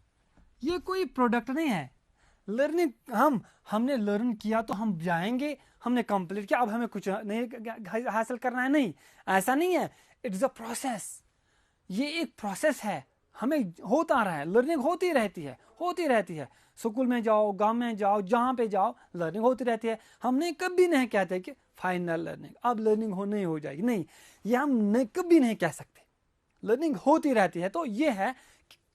ये कोई प्रोडक्ट नहीं है. लर्निंग हमने लर्न किया तो हम जाएंगे, हमने कंप्लीट किया, अब हमें कुछ नहीं हासिल करना है, नहीं, ऐसा नहीं है. It is a process. ये एक प्रोसेस है, हमें होता रहा है, लर्निंग होती रहती है, होती रहती है. स्कूल में जाओ, गांव में जाओ, जहां पे जाओ, लर्निंग होती रहती है. हमने कभी नहीं कहते कि फाइनल लर्निंग, अब लर्निंग नहीं हो जाएगी, नहीं, ये हम कभी नहीं कह सकते. लर्निंग होती रहती है. तो ये है,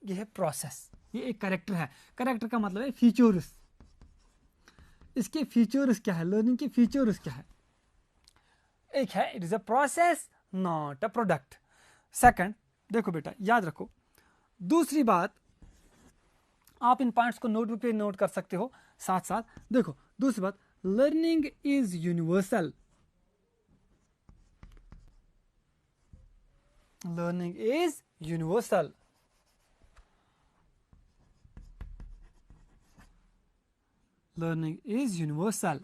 ये है प्रोसेस, ये एक कैरेक्टर है. कैरेक्टर का मतलब है फीचर्स. इसके फीचर्स क्या है, लर्निंग के फीचर्स क्या है? एक है it is a process not a product. Second, देखो बेटा याद रखो, दूसरी बात, आप इन पॉइंट्स को नोटबुक पे नोट कर सकते हो साथ साथ. देखो दूसरी बात, learning is universal. Learning is universal. Learning is universal.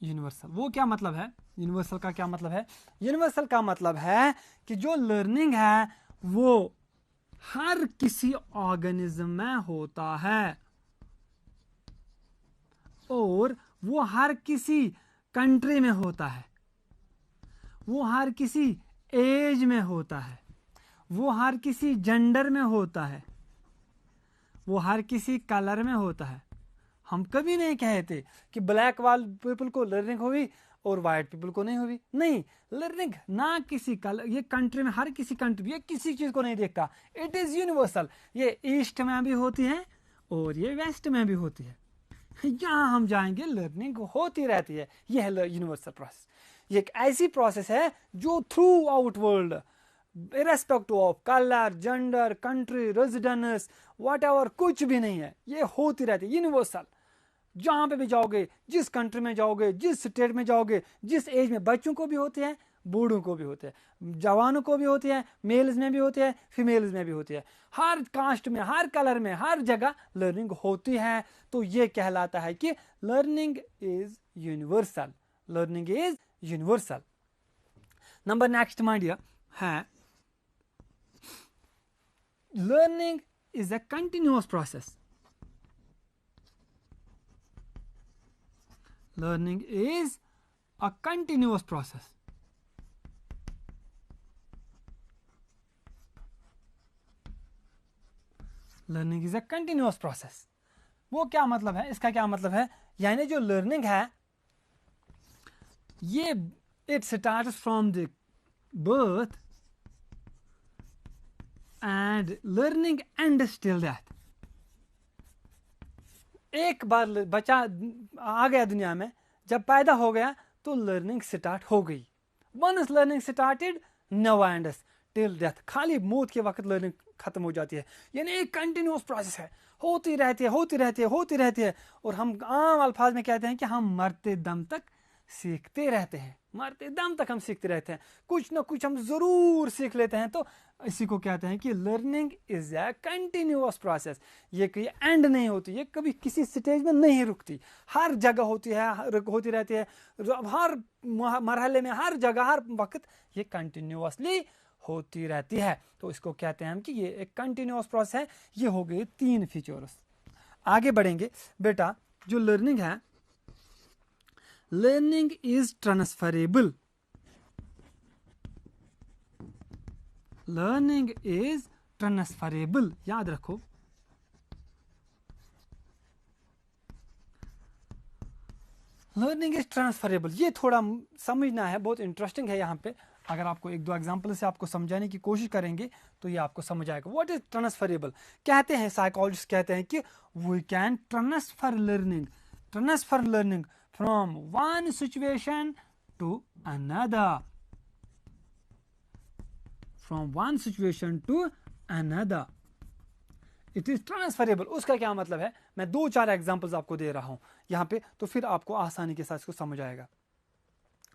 Universal वो क्या मतलब है? यूनिवर्सल का क्या मतलब है? यूनिवर्सल का मतलब है कि जो लर्निंग है वो हर किसी ऑर्गेनिज्म में होता है, और वो हर किसी कंट्री में होता है, वो हर किसी एज में होता है, वो हर किसी जेंडर में होता है, वो हर किसी कलर में होता है. हम कभी नहीं कहते कि ब्लैक वाल पीपल को लर्निंग हुई और वाइट पीपल को नहीं हुई. नहीं, लर्निंग ना किसी कलर, ये कंट्री में, हर किसी कंट्री, ये किसी चीज को नहीं देखता. It is universal. ये ईस्ट में भी होती है और ये वेस्ट में भी होती है. जहां हम जाएंगे लर्निंग होती रहती है. यह है यूनिवर्सल प्रोसेस. ये एक ऐसी प्रोसेस है जो through out world, irrespective of colour, gender, country, residence, whatever, कुछ भी नहीं है, ये होती रहती है. यूनिवर्सल. जहां पे भी जाओगे, जिस कंट्री में जाओगे, जिस स्टेट में जाओगे, जिस एज में, बच्चों को भी होते हैं, बूढ़ों को भी होते हैं, जवानों को भी होती है, मेल्स में भी होती है, फीमेल्स में भी होती है, हर कास्ट में, हर कलर में, हर जगह लर्निंग होती है। तो ये कहलाता है कि learning is universal, learning is universal. Number next my dear है learning is a continuous process. Learning is a continuous process. Learning is a continuous process. वो क्या मतलब है, इसका क्या मतलब है, यानी जो लर्निंग है ये it starts from the birth and learning ends till death. एक बार बच्चा आ गया दुनिया में, जब पैदा हो गया तो लर्निंग स्टार्ट हो गई। Once learning started never ends till death, खाली मौत के वक्त लर्निंग खत्म हो जाती है। यानी एक कंटिन्यूअस प्रोसेस है, होती रहती है, होती रहती है, होती रहती है। और हम आम अल्फाज में कहते हैं कि हम मरते दम तक सीखते रहते हैं, मरते दम तक हम सीखते रहते हैं, कुछ ना कुछ हम जरूर सीख लेते हैं। तो इसी को कहते हैं कि learning is a continuous process. ये कहीं एंड नहीं होती, ये कभी किसी स्टेज में नहीं रुकती, हर जगह होती है, होती रहती है, हर मरहले में, हर जगह, हर वक्त ये कंटिन्यूअसली होती रहती है। तो इसको कहते हैं हम कि ये एक कंटिन्यूअस प्रोसेस है। ये हो गए 3 फीचर्स। आगे बढ़ेंगे बेटा, जो लर्निंग है, learning is transferable. Learning is transferable, याद रखो। लर्निंग इज ट्रांसफरेबल, ये थोड़ा समझना है, बहुत इंटरेस्टिंग है। यहाँ पे अगर आपको 1-2 एग्जाम्पल से आपको समझाने की कोशिश करेंगे तो ये आपको समझ आएगा। What is transferable? कहते हैं साइकोलॉजिस्ट कहते हैं कि we can transfer learning from one situation to another, from one situation to another, it is transferable. उसका क्या मतलब है, मैं 2-4 एग्जाम्पल्स आपको दे रहा हूं यहाँ पे, तो फिर आपको आसानी के साथ इसको समझ आएगा।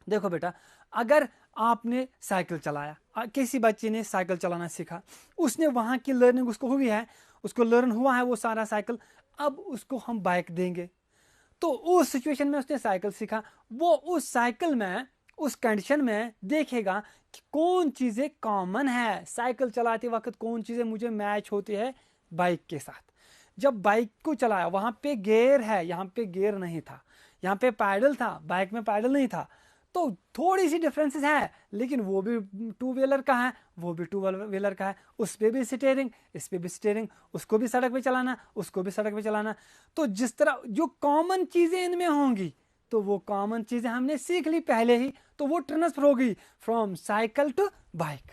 देखो बेटा, अगर आपने साइकिल चलाया, किसी बच्चे ने साइकिल चलाना सीखा, उसने वहां की लर्निंग उसको हुई है, उसको लर्न हुआ है वो सारा साइकिल, अब उसको हम बाइक देंगे। तो उस सिचुएशन में उसने साइकिल सीखा, वो उस साइकिल में, उस कंडीशन में देखेगा कि कौन चीजें कॉमन है साइकिल चलाते वक्त, कौन चीजें मुझे मैच होती है बाइक के साथ। जब बाइक को चलाया, वहां पे गियर है, यहाँ पे गियर नहीं था, यहाँ पे पैडल था, बाइक में पैडल नहीं था, तो थोड़ी सी डिफरेंसेस है, लेकिन वो भी 2 व्हीलर का है, वो भी 2 व्हीलर का है, उस पर भी स्टीयरिंग, इस पे भी स्टीयरिंग, उसको भी सड़क पे चलाना, उसको भी सड़क पे चलाना। तो जिस तरह जो कॉमन चीजें इनमें होंगी, तो वो कॉमन चीजें हमने सीख ली पहले ही, तो वो ट्रांसफर हो गई from cycle to bike,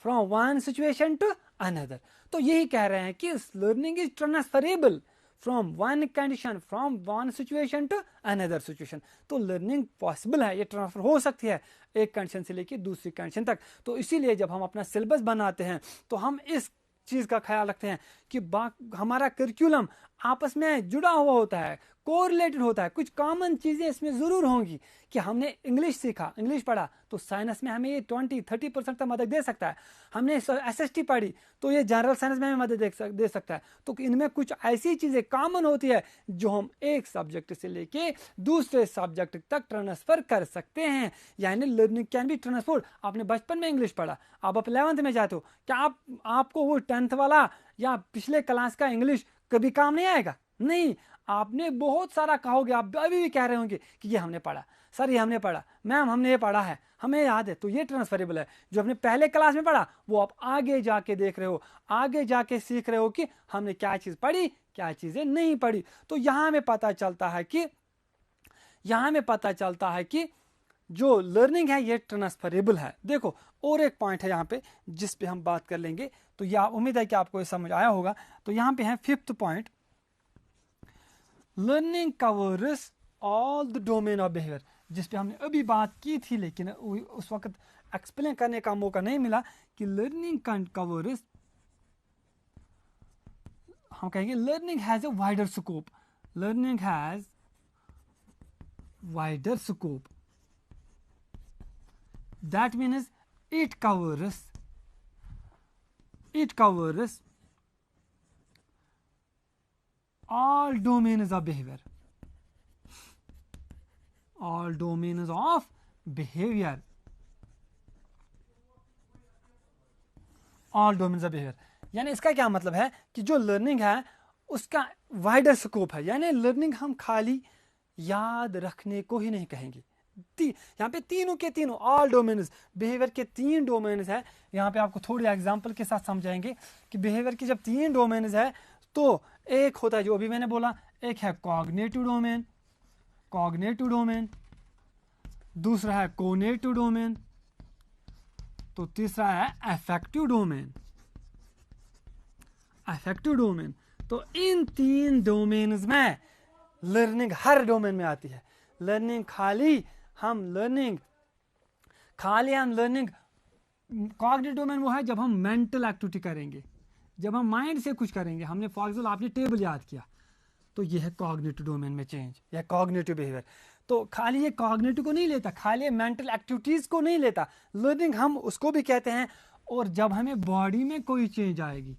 from one situation to another. तो यही कह रहे हैं कि learning is transferable from one condition, from one situation to another situation. तो लर्निंग पॉसिबल है, ये ट्रांसफर हो सकती है एक कंडीशन से लेकर दूसरी कंडीशन तक। तो इसीलिए जब हम अपना सिलेबस बनाते हैं तो हम इस चीज का ख्याल रखते हैं कि हमारा करिकुलम आपस में जुड़ा हुआ होता है, कोरिलेटेड होता है, कुछ कॉमन चीजें इसमें जरूर होंगी। कि हमने इंग्लिश सीखा, इंग्लिश पढ़ा, तो साइंस में हमें ये 20-30% तक मदद दे सकता है। हमने एसएसटी पढ़ी तो ये जनरल साइंस में हमें मदद दे सकता है। तो इनमें कुछ ऐसी चीजें कॉमन होती है जो हम एक सब्जेक्ट से लेके दूसरे सब्जेक्ट तक ट्रांसफर कर सकते हैं। यानी लर्निंग कैन बी ट्रांसफर्ड। आपने बचपन में इंग्लिश पढ़ा, आप 11th में जाते हो, क्या आपको वो 10th वाला या पिछले क्लास का इंग्लिश कभी काम नहीं आएगा? नहीं, आपने बहुत सारा कहोगे, आप अभी भी कह रहे होंगे कि ये हमने पढ़ा, सर ये हमने पढ़ा, मैम हमने ये पढ़ा है, हमें याद है। तो ये ट्रांसफरेबल है। जो हमने पहले क्लास में पढ़ा वो आप आगे जाके देख रहे हो, आगे जाके सीख रहे हो कि हमने क्या चीज पढ़ी, क्या चीजें नहीं पढ़ी। तो यहां हमें पता चलता है कि जो लर्निंग है ये ट्रांसफरेबल है। देखो और एक पॉइंट है यहाँ पे जिस पे हम बात कर लेंगे, तो यह उम्मीद है कि आपको ये समझ आया होगा। तो यहाँ पे है 5th point, learning covers all the domain of behaviour, जिस पे हमने अभी बात की थी लेकिन उस वक्त एक्सप्लेन करने का मौका नहीं मिला कि लर्निंग कवर्स, हम कहेंगे learning has a wider scope, learning has wider scope, That means it covers all domains of behavior. All domains of behavior. All domains of behavior. यानी इसका क्या मतलब है कि जो लर्निंग है उसका वाइडर स्कोप है, यानी लर्निंग हम खाली याद रखने को ही नहीं कहेंगे। यहाँ पे तीनों के तीनों ऑल डोमेन्स, बिहेवियर के 3 डोमेन्स है। यहाँ पे आपको थोड़ी एग्जांपल के साथ समझाएंगे कि बिहेवियर के जब 3 डोमेन्स है तो एक होता है जो अभी मैंने बोला, एक है कॉग्निटिव डोमेन, दूसरा है कोग्निटिव डोमेन, तो तीसरा है अफेक्टिव डोमेन। तो इन 3 डोमेन्स में लर्निंग हर डोमेन में आती है। लर्निंग खाली हम लर्निंग कॉग्निटिव डोमेन वो है जब हम मेंटल एक्टिविटी करेंगे, जब हम माइंड से कुछ करेंगे। हमने फॉर एग्जाम्पल आपने टेबल याद किया, तो ये है कॉग्निटिव डोमेन में चेंज या कॉग्निटिव बिहेवियर। तो खाली ये कॉग्निटिव को नहीं लेता, खाली ये मेंटल एक्टिविटीज को नहीं लेता, लर्निंग हम उसको भी कहते हैं। और जब हमें बॉडी में कोई चेंज आएगी,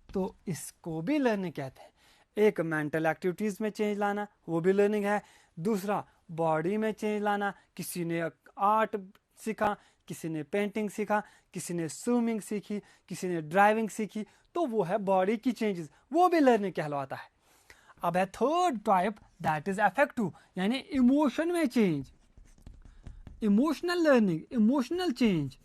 तो इसको भी लर्निंग कहते हैं। एक मेंटल एक्टिविटीज में चेंज लाना वो भी लर्निंग है, दूसरा बॉडी में चेंज लाना, किसी ने आर्ट सीखा, किसी ने पेंटिंग सीखा, किसी ने स्विमिंग सीखी, किसी ने ड्राइविंग सीखी, तो वो है बॉडी की चेंजेस, वो भी लर्निंग कहलाता है। अब है third type, that is affective, यानी इमोशन में change, emotional learning, emotional change.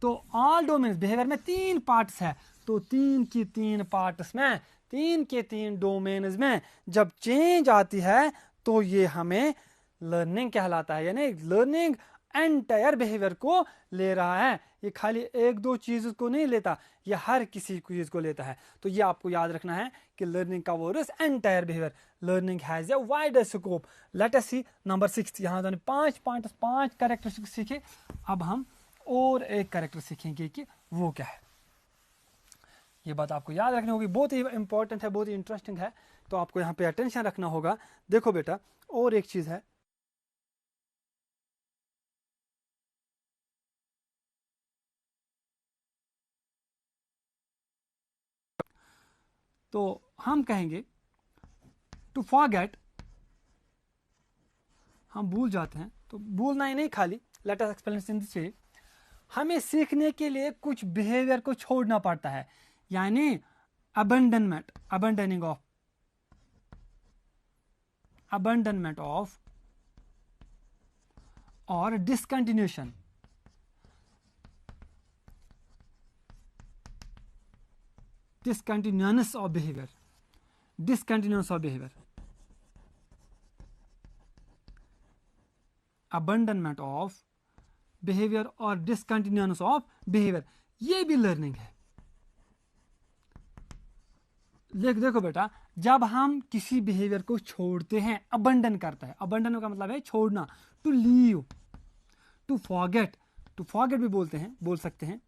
तो ऑल डोमेन्स बिहेवियर में 3 पार्ट्स है, तो 3 की 3 पार्ट्स में 3 के 3 डोमेन्स में जब चेंज आती है तो ये हमें लर्निंग कहलाता है। यानी लर्निंग एंटायर बिहेवियर को ले रहा है, ये खाली 1-2 चीज को नहीं लेता, ये हर किसी चीज को लेता है। तो ये आपको याद रखना है कि learning covers entire behaviour, learning has a wider scope. Let us see number 6। यहाँ तो 5 कैरेक्टरिस्टिक्स सीखे, अब हम और एक कैरेक्टर सीखेंगे कि वो क्या है। ये बात आपको याद रखनी होगी, बहुत ही इंपॉर्टेंट है, बहुत ही इंटरेस्टिंग है, तो आपको यहाँ पे अटेंशन रखना होगा। देखो बेटा, और एक चीज है, तो हम कहेंगे टू फॉरगेट, हम भूल जाते हैं, तो भूलना ही नहीं खाली, let us explain in this way, हमें सीखने के लिए कुछ बिहेवियर को छोड़ना पड़ता है, यानी abandonment of or discontinuation discontinuance of behavior abandonment of behavior और discontinuance of behavior, ये भी लर्निंग है। देखो बेटा, जब हम किसी बिहेवियर को छोड़ते हैं, अबंडन करता है, अबंडन का मतलब है छोड़ना, टू लीव, टू फॉरगेट भी बोल सकते हैं।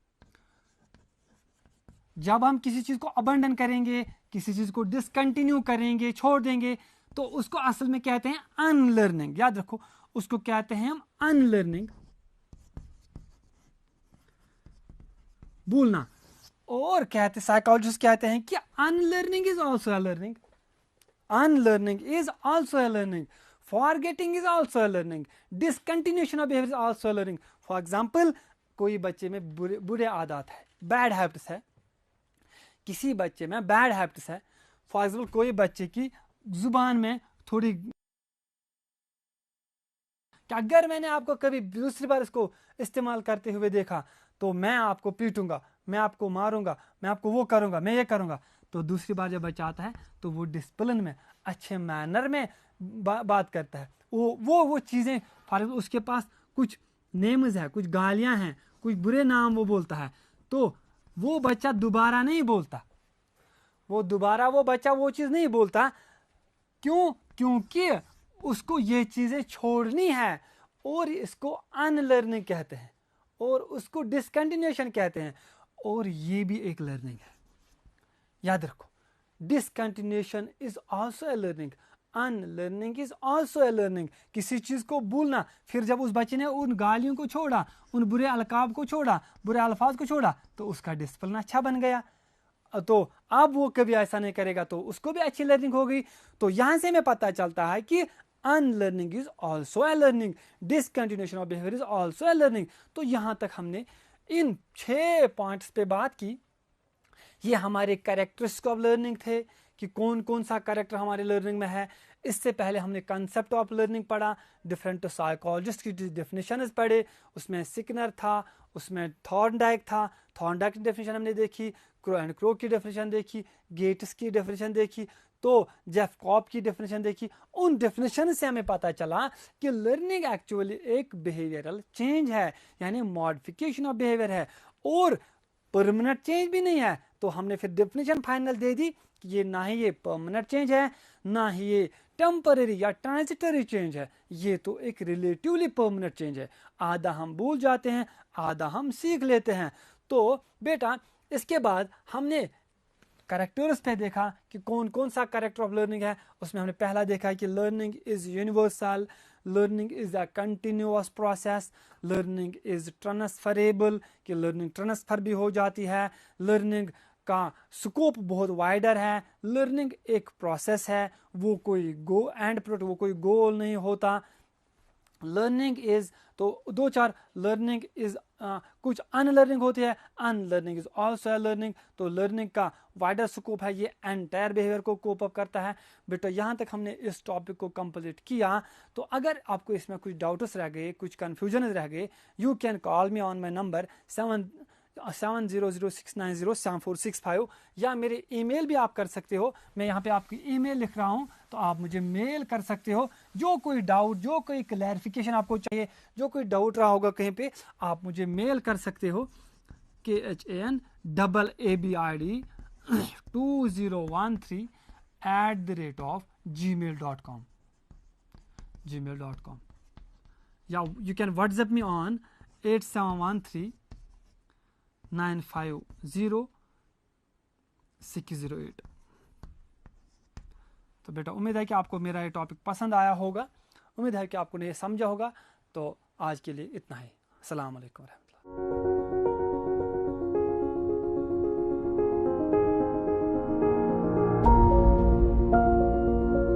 जब हम किसी चीज को अबंडन करेंगे, किसी चीज को डिसकंटिन्यू करेंगे, छोड़ देंगे, तो उसको असल में कहते हैं अनलर्निंग। याद रखो, उसको कहते हैं हम अनलर्निंग, भूलना। और कहते साइकोलॉजिस्ट कहते हैं कि unlearning is also a learning, forgetting is also a learning, discontinuation of behaviour is also a learning. For example, कोई बच्चे में बुरे आदत है, बैड हैबिट्स है, किसी बच्चे में बैड हैबिट्स है। फॉर एग्जाम्पल, कोई बच्चे की जुबान में थोड़ी, कि अगर मैंने आपको कभी दूसरी बार इसको इस्तेमाल करते हुए देखा तो मैं आपको पीटूंगा, मैं आपको मारूंगा, मैं आपको वो करूंगा, मैं ये करूंगा। तो दूसरी बार जब बच्चा आता है तो वो डिसिप्लिन में, अच्छे मैनर में बात करता है। वो चीज़ें, फॉर एग्जाम्पल उसके पास कुछ नेम्स है, कुछ गालियां हैं, कुछ बुरे नाम वो बोलता है, तो वो बच्चा दोबारा नहीं बोलता, वो बच्चा वो चीज़ नहीं बोलता। क्यों? क्योंकि उसको ये चीज़ें छोड़नी है, और इसको अनलर्निंग कहते हैं, और उसको डिसकंटिन्यूएशन कहते हैं, और ये भी एक लर्निंग है। याद रखो, discontinuation is also a learning, unlearning is also a learning. किसी चीज़ को भूलना, फिर जब उस बच्चे ने उन गालियों को छोड़ा, उन बुरे अलकाब को छोड़ा, बुरे अल्फाज को छोड़ा, तो उसका डिसिप्लिन अच्छा बन गया। तो अब वो कभी ऐसा नहीं करेगा, तो उसको भी अच्छी लर्निंग हो गई। तो यहाँ से हमें पता चलता है कि unlearning is also a learning, discontinuation of behaviour is also a learning. तो यहाँ तक हमने इन 6 पॉइंट्स पे बात की। ये हमारे कैरेक्टरिस्टिक ऑफ लर्निंग थे कि कौन कौन सा कैरेक्टर हमारे लर्निंग में है। इससे पहले हमने कंसेप्ट ऑफ लर्निंग पढ़ा, डिफरेंट साइकोलॉजिस्ट की डेफिनेशन पढ़े, उसमें सिकनर था, उसमें थॉर्नडाइक था, थॉर्नडाइक की डेफिनेशन हमने देखी, क्रो एंड क्रो की डेफिनेशन देखी, गेट्स की डेफिनेशन देखी, तो जेफ कॉप की डेफिनेशन देखी। उन डेफिनेशन से हमें पता चला कि लर्निंग एक्चुअली एक बिहेवियरल चेंज है, यानी मॉडिफिकेशन ऑफ बिहेवियर है, और परमानेंट चेंज भी नहीं है। तो हमने फिर डेफिनेशन फाइनल दे दी कि ये ना ही ये परमानेंट चेंज है, ना ही ये टेम्पररी या ट्रांजिटरी चेंज है, ये तो एक रिलेटिवली परमानेंट चेंज है। आधा हम भूल जाते हैं, आधा हम सीख लेते हैं। तो बेटा इसके बाद हमने कैरेक्टर्स पे देखा कि कौन कौन सा कैरेक्टर ऑफ लर्निंग है। उसमें हमने पहला देखा है कि learning is universal, learning is a continuous process, learning is transferable, कि लर्निंग ट्रांसफर भी हो जाती है, लर्निंग का स्कोप बहुत वाइडर है, लर्निंग एक प्रोसेस है, वो कोई एंड प्रोडक्ट, वो कोई गोल नहीं होता। लर्निंग इज, तो 2-4 लर्निंग इज, कुछ अनलर्निंग होती है, अनलर्निंग इज ऑल्सो लर्निंग। तो लर्निंग का वाइडर स्कोप है, ये एंटायर बिहेवियर को कोप अप करता है। बेटा यहाँ तक हमने इस टॉपिक को कंप्लीट किया। तो अगर आपको इसमें कुछ डाउट्स रह गए, कुछ कन्फ्यूजन रह गए, you can call me on my number 7006907465, या मेरे ईमेल भी आप कर सकते हो। मैं यहाँ पे आपकी ईमेल लिख रहा हूँ, तो आप मुझे मेल कर सकते हो। जो कोई डाउट, जो कोई क्लैरिफिकेशन आपको चाहिए, जो कोई डाउट रहा होगा कहीं पे, आप मुझे मेल कर सकते हो, KHANAABID2013 gmail.com, या you can WhatsApp me on 8713950608। तो बेटा उम्मीद है कि आपको मेरा ये टॉपिक पसंद आया होगा, उम्मीद है कि आपको ने ये समझा होगा। तो आज के लिए इतना ही। अस्सलाम वालेकुम रहमतुल्लाह।